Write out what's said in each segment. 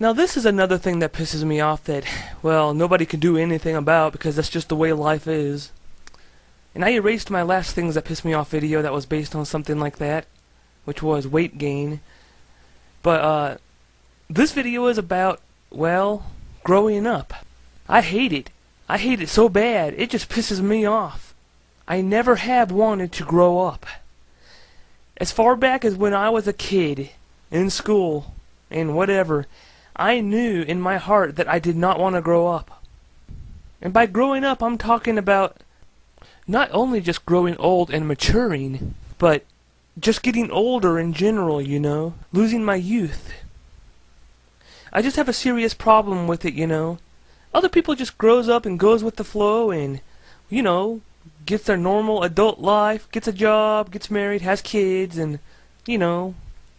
Now this is another thing that pisses me off that, well, nobody can do anything about because that's just the way life is. And I erased my last things that pissed me off video that was based on something like that, which was weight gain. But, this video is about, well, growing up. I hate it. I hate it so bad, it just pisses me off. I never have wanted to grow up. As far back as when I was a kid, in school, and whatever, I knew in my heart that I did not want to grow up. And by growing up, I'm talking about not only just growing old and maturing, but just getting older in general, you know, losing my youth. I just have a serious problem with it, you know. Other people just grows up and goes with the flow and, you know, gets their normal adult life, gets a job, gets married, has kids, and, you know,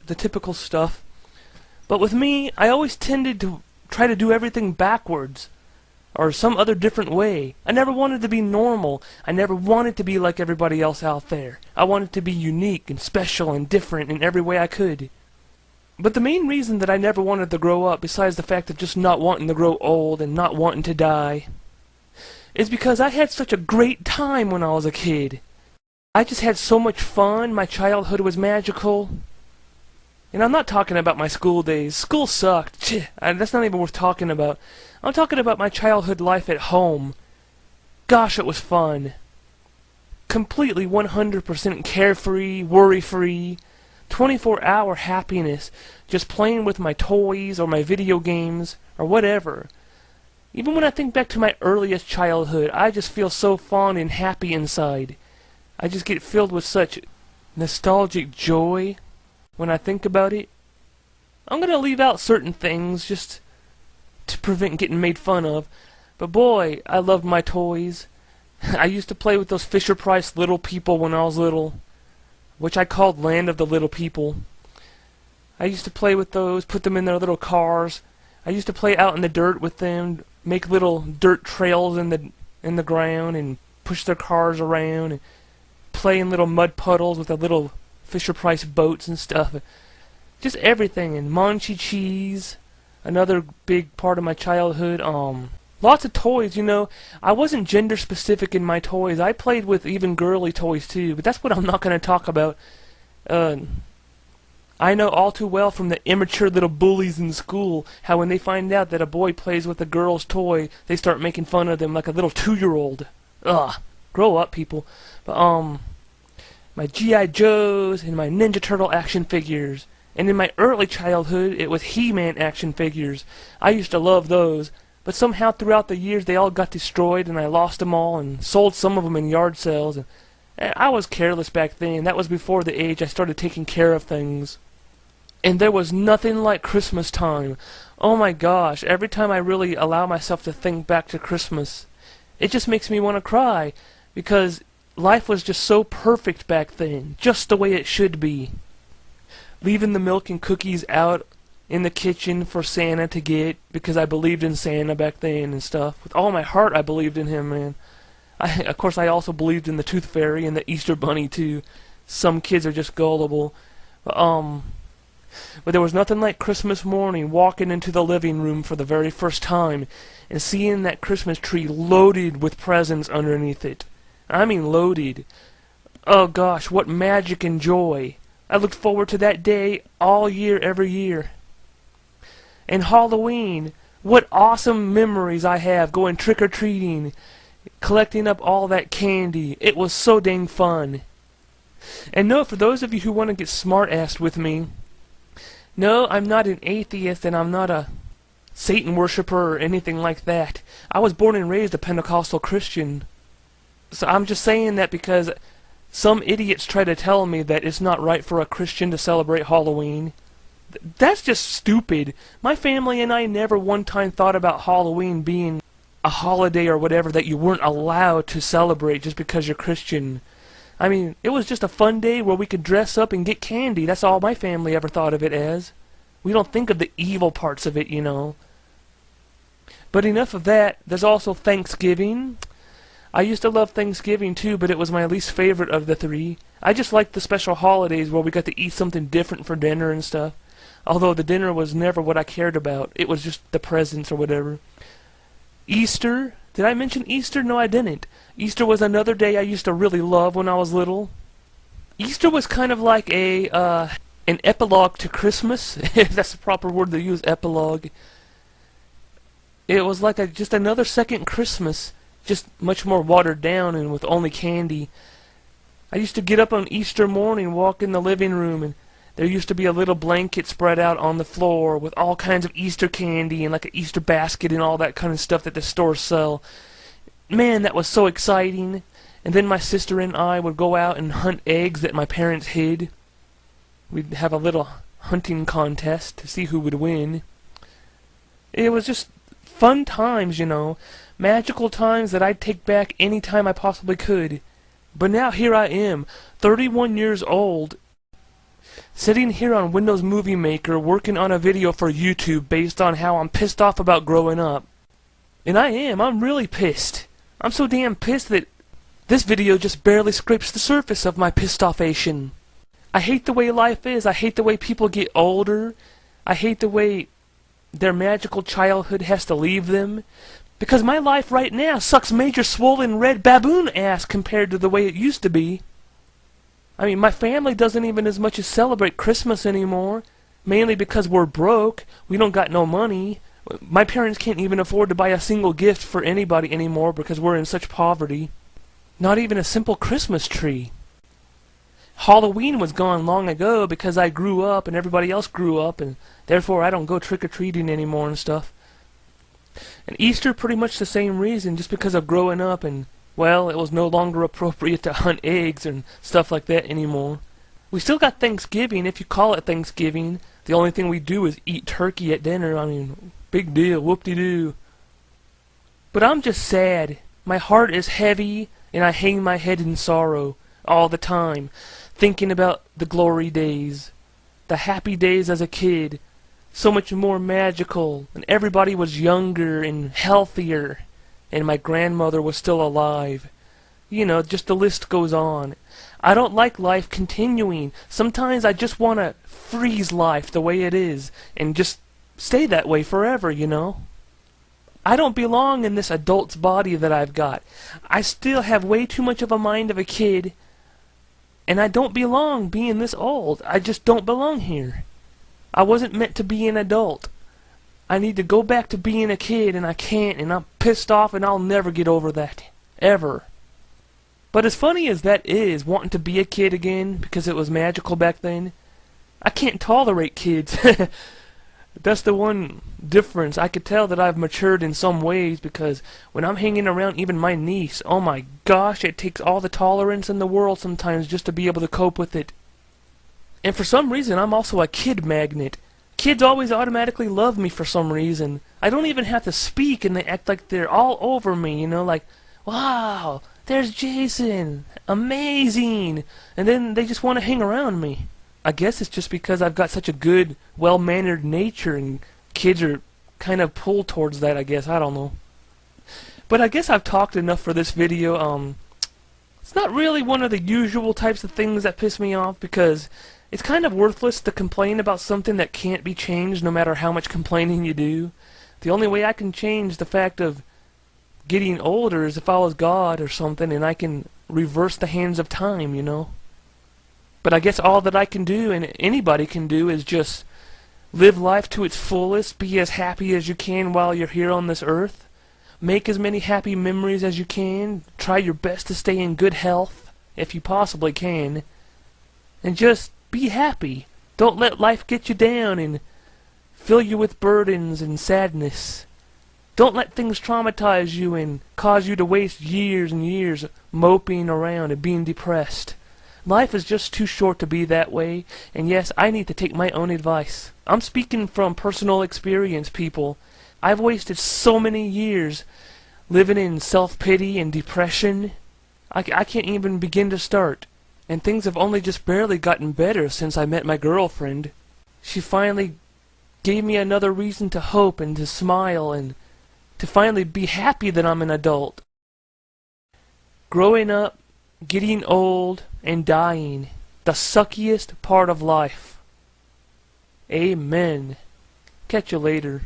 the typical stuff. But with me, I always tended to try to do everything backwards, or some other different way. I never wanted to be normal. I never wanted to be like everybody else out there. I wanted to be unique and special and different in every way I could. But the main reason that I never wanted to grow up, besides the fact of just not wanting to grow old and not wanting to die, is because I had such a great time when I was a kid. I just had so much fun. My childhood was magical. And I'm not talking about my school days. School sucked. That's not even worth talking about. I'm talking about my childhood life at home. Gosh, it was fun. Completely 100% carefree, worry-free, 24-hour happiness, just playing with my toys or my video games or whatever. Even when I think back to my earliest childhood, I just feel so fond and happy inside. I just get filled with such nostalgic joy when I think about it. I'm going to leave out certain things just to prevent getting made fun of. But boy, I loved my toys. I used to play with those Fisher-Price little people when I was little, which I called Land of the Little People. I used to play with those, put them in their little cars. I used to play out in the dirt with them, make little dirt trails in the ground and push their cars around and play in little mud puddles with the little Fisher-Price boats and stuff. Just everything. And Monchi Cheese, another big part of my childhood. Lots of toys, you know. I wasn't gender specific in my toys. I played with even girly toys too, but that's what I'm not going to talk about. I know all too well from the immature little bullies in school how when they find out that a boy plays with a girl's toy, they start making fun of them like a little 2-year-old. Ugh. Grow up, people. But, my G.I. Joes and my Ninja Turtle action figures. And in my early childhood, it was He-Man action figures. I used to love those. But somehow throughout the years, they all got destroyed, and I lost them all and sold some of them in yard sales. And I was careless back then. That was before the age I started taking care of things. And there was nothing like Christmas time. Oh my gosh, every time I really allow myself to think back to Christmas, it just makes me want to cry, because life was just so perfect back then, just the way it should be. Leaving the milk and cookies out in the kitchen for Santa to get, because I believed in Santa back then and stuff. With all my heart I believed in him, man. Of course I also believed in the Tooth Fairy and the Easter Bunny too. Some kids are just gullible. But there was nothing like Christmas morning, walking into the living room for the very first time and seeing that Christmas tree loaded with presents underneath it. I mean loaded. Oh gosh, what magic and joy. I looked forward to that day all year, every year. And Halloween, what awesome memories I have going trick-or-treating, collecting up all that candy. It was so dang fun. And no, for those of you who want to get smart-assed with me, no, I'm not an atheist and I'm not a Satan worshiper or anything like that. I was born and raised a Pentecostal Christian. So I'm just saying that because some idiots try to tell me that it's not right for a Christian to celebrate Halloween. That's just stupid. My family and I never one time thought about Halloween being a holiday or whatever that you weren't allowed to celebrate just because you're Christian. I mean, it was just a fun day where we could dress up and get candy. That's all my family ever thought of it as. We don't think of the evil parts of it, you know. But enough of that. There's also Thanksgiving. I used to love Thanksgiving too, but it was my least favorite of the three. I just liked the special holidays where we got to eat something different for dinner and stuff. although the dinner was never what I cared about. It was just the presents or whatever. Easter. Did I mention Easter? No, I didn't. Easter was another day I used to really love when I was little. Easter was kind of like an epilogue to Christmas, if that's the proper word to use, epilogue. It was like just another second Christmas, just much more watered down and with only candy. I used to get up on Easter morning, walk in the living room, and there used to be a little blanket spread out on the floor with all kinds of Easter candy and like an Easter basket and all that kind of stuff that the stores sell. Man, that was so exciting. And then my sister and I would go out and hunt eggs that my parents hid. We'd have a little hunting contest to see who would win. It was just fun times, you know. Magical times that I'd take back any time I possibly could. But now here I am, 31 years old, sitting here on Windows Movie Maker working on a video for YouTube based on how I'm pissed off about growing up. And I'm really pissed. I'm so damn pissed that this video just barely scrapes the surface of my pissed-off-ation. I hate the way life is. I hate the way people get older. I hate the way their magical childhood has to leave them. Because my life right now sucks major swollen red baboon ass compared to the way it used to be. I mean, my family doesn't even as much as celebrate Christmas anymore. Mainly because we're broke. We don't got no money. My parents can't even afford to buy a single gift for anybody anymore because we're in such poverty. Not even a simple Christmas tree. Halloween was gone long ago because I grew up and everybody else grew up, and therefore I don't go trick-or-treating anymore and stuff. And Easter, pretty much the same reason, just because of growing up and, well, it was no longer appropriate to hunt eggs and stuff like that anymore. We still got Thanksgiving, if you call it Thanksgiving. The only thing we do is eat turkey at dinner. I mean, big deal, whoop-de-doo. But I'm just sad. My heart is heavy, and I hang my head in sorrow all the time, thinking about the glory days, the happy days as a kid, so much more magical, and everybody was younger and healthier, and my grandmother was still alive. You know, just the list goes on. I don't like life continuing. Sometimes I just want to freeze life the way it is, and just stay that way forever, you know? I don't belong in this adult's body that I've got. I still have way too much of a mind of a kid, and I don't belong being this old. I just don't belong here. I wasn't meant to be an adult. I need to go back to being a kid, and I can't, and I'm pissed off, and I'll never get over that. Ever. But as funny as that is, wanting to be a kid again, because it was magical back then, I can't tolerate kids. That's the one difference. I could tell that I've matured in some ways, because when I'm hanging around even my niece, oh my gosh, it takes all the tolerance in the world sometimes just to be able to cope with it. And for some reason, I'm also a kid magnet. Kids always automatically love me for some reason. I don't even have to speak, and they act like they're all over me, you know, like, wow, there's Jason, amazing, and then they just want to hang around me. I guess it's just because I've got such a good, well-mannered nature, and kids are kind of pulled towards that, I guess, I don't know. But I guess I've talked enough for this video. It's not really one of the usual types of things that piss me off, because it's kind of worthless to complain about something that can't be changed no matter how much complaining you do. The only way I can change the fact of getting older is if I was God or something and I can reverse the hands of time, you know. But I guess all that I can do, and anybody can do, is just live life to its fullest, be as happy as you can while you're here on this earth, make as many happy memories as you can, try your best to stay in good health, if you possibly can, and just be happy. Don't let life get you down and fill you with burdens and sadness. Don't let things traumatize you and cause you to waste years and years moping around and being depressed. Life is just too short to be that way, and yes, I need to take my own advice. I'm speaking from personal experience, people. I've wasted so many years living in self-pity and depression. I can't even begin to start. And things have only just barely gotten better since I met my girlfriend. She finally gave me another reason to hope and to smile and to finally be happy that I'm an adult. Growing up, getting old, and dying, the suckiest part of life. Amen. Catch you later.